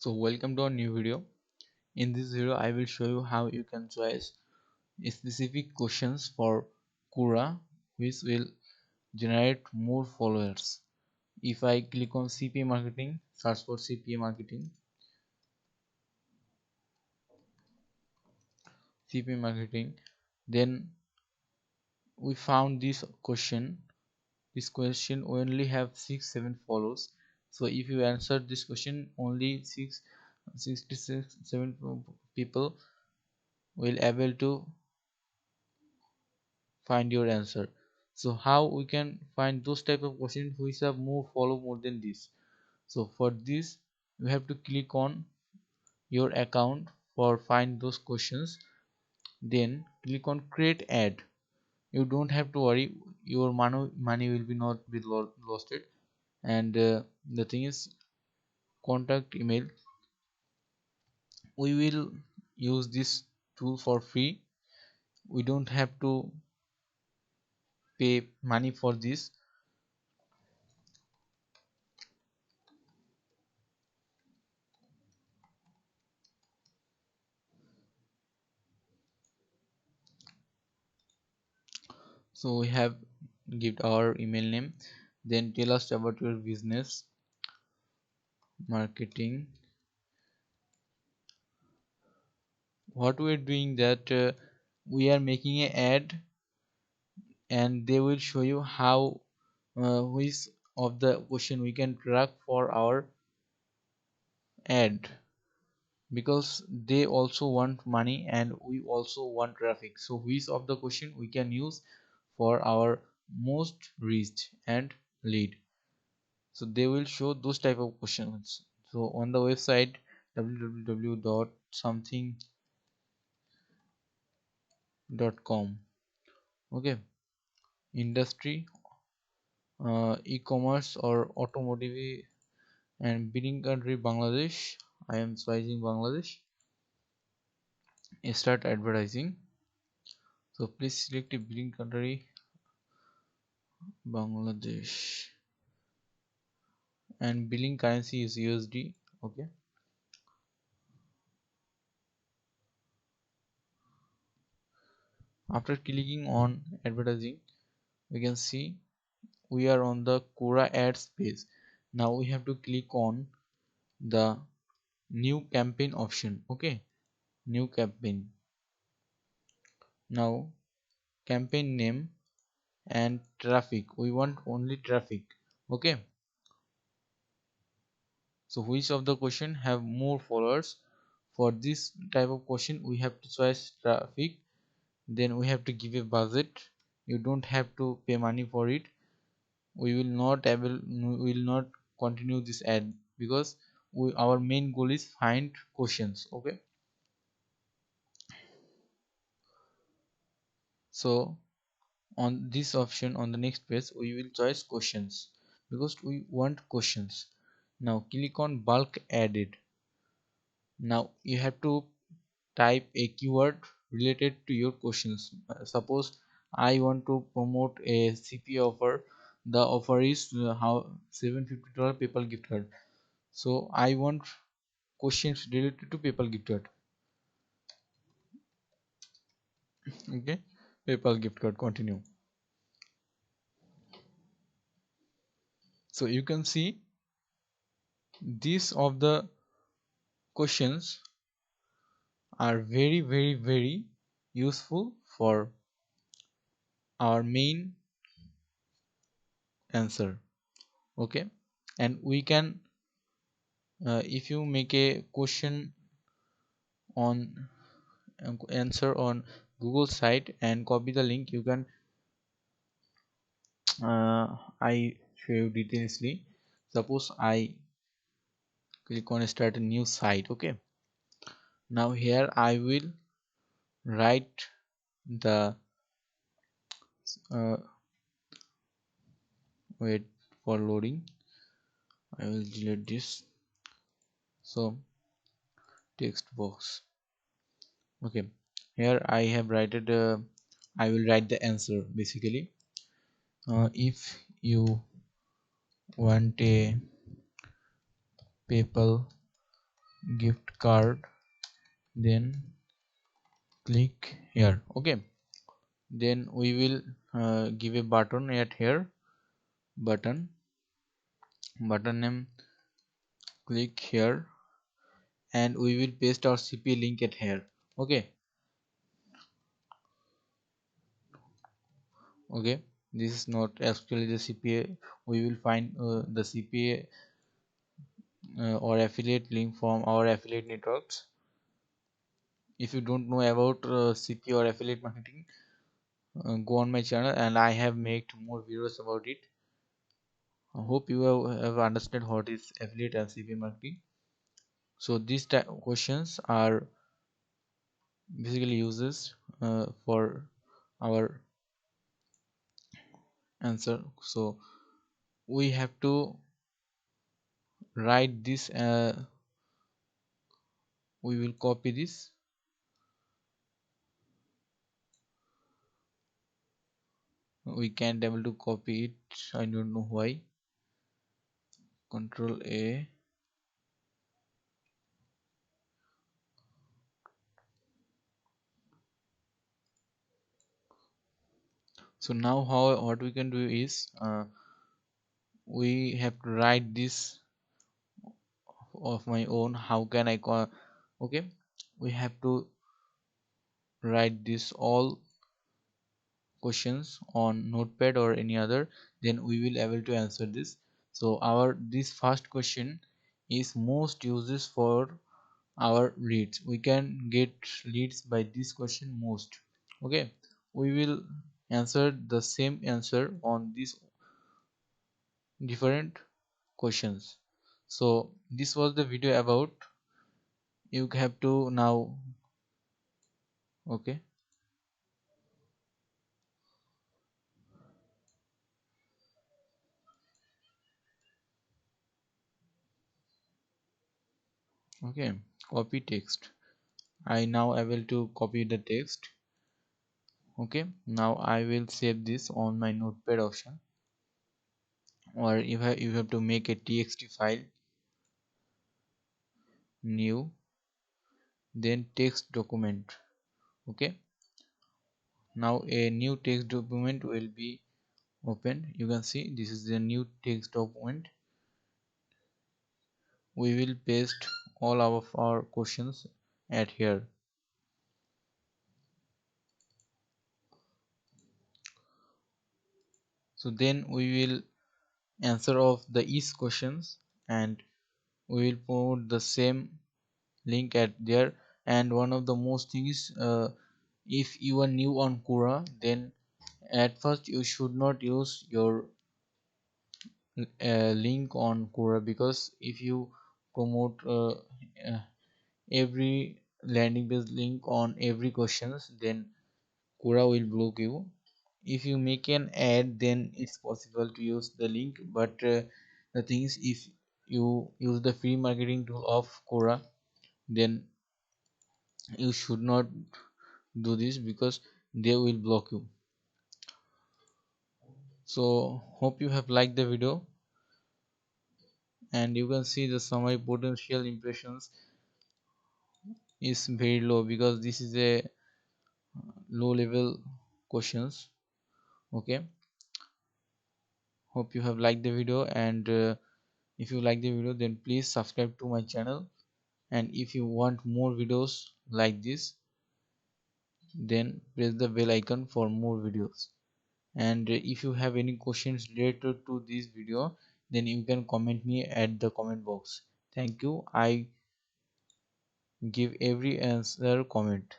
So welcome to a new video. In this video I will show you how you can choose specific questions for QUORA which will generate more followers. If I click on CPA marketing, search for CPA marketing, then we found this question. This question only have 6-7 follows. So if you answer this question, only 67 people will able to find your answer. So how we can find those type of questions which have more than this? So for this you have to click on your account for find those questions, then click on create ad. You don't have to worry, your money will be not be lost it. And the thing is, contact email, we will use this tool for free. We don't have to pay money for this. So we have give our email name, then tell us about your business marketing. What we're doing that we are making an ad, and they will show you how which of the question we can track for our ad, because they also want money and we also want traffic. So which of the question we can use for our most reached and lead. So they will show those type of questions. So on the website www.something.com, okay, industry, e-commerce or automotive, and billing country Bangladesh. I am choosing Bangladesh. Start advertising. So please select a billing country Bangladesh, and billing currency is USD. Okay, after clicking on advertising, we can see we are on the QUORA ads page. Now we have to click on the new campaign option. Okay, new campaign. Now campaign name and traffic, we want only traffic. Okay, so which of the question have more followers? For this type of question we have to choose traffic, then we have to give a budget. You don't have to pay money for it. We will not continue this ad because our main goal is find questions. Okay, so on this option on the next page we will choose questions because we want questions. Now click on bulk added. Now you have to type a keyword related to your questions. Suppose I want to promote a CPA offer. The offer is how $750 PayPal gift card. So I want questions related to PayPal gift card. Okay, PayPal gift card, continue. So you can see these of the questions are very useful for our main answer. Okay, and we can if you make a question on answer on Google site and copy the link, you can I show you detailsly. Suppose I click on start a new site. Okay, now here I will write the uh, wait for loading. I will delete this. So text box. Okay, here I have written I will write the answer basically. If you want a PayPal gift card, then click here. Okay, then we will give a button at here, button name, click here, and we will paste our CPA link at here. Okay, okay, this is not actually the CPA. We will find the CPA or affiliate link from our affiliate networks. If you don't know about CPA or affiliate marketing, go on my channel and I have made more videos about it. I hope you have understood what is affiliate and CPA marketing. So these questions are basically uses for our answer. So we have to write this, we will copy this, we can't able to copy it, I don't know why. Control A. So now how what we can do is we have to write this of my own. How can I call? Okay, we have to write this all questions on notepad or any other, then we will able to answer this. So our this first question is most uses for our leads. We can get leads by this question most. Okay, we will answer the same answer on these different questions. So this was the video about, you have to now. Okay, okay, copy text. I now able to copy the text. Okay, now I will save this on my notepad option, or if you have to make a txt file, new, then text document. Okay, now a new text document will be opened. You can see this is the new text document. We will paste all of our questions at here. So then we will answer of the each questions, and we will put the same link at there. And one of the most things, if you are new on Quora, then at first you should not use your link on Quora, because if you promote uh, every landing page link on every questions, then Quora will block you. If you make an ad, then it's possible to use the link, but the thing is, if you use the free marketing tool of Quora, then you should not do this, because they will block you. So hope you have liked the video, and you can see the summary potential impressions is very low, because this is a low level questions. Okay, hope you have liked the video, and if you like the video, then please subscribe to my channel, and if you want more videos like this, then press the bell icon for more videos. And if you have any questions related to this video, then you can comment me at the comment box. Thank you, I give every answer comment.